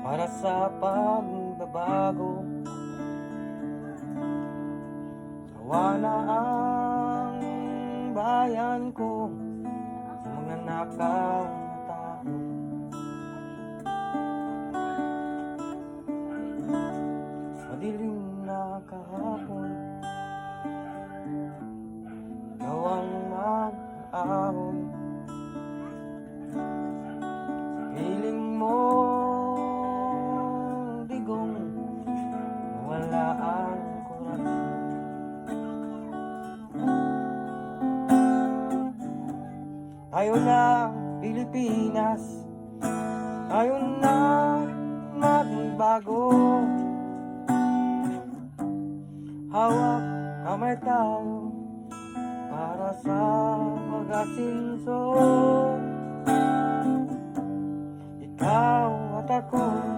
para sa pagbabago. Sawa na ang bayan ko sa mga nakaw na tao. Madilim na kahapon, gawang mag-ahon. Piling mo digong wala ang kurasyon. Tayo na Pilipinas, tayo na magbago. Hawak kamay tayo para sa pag-asinso. Ikaw at ako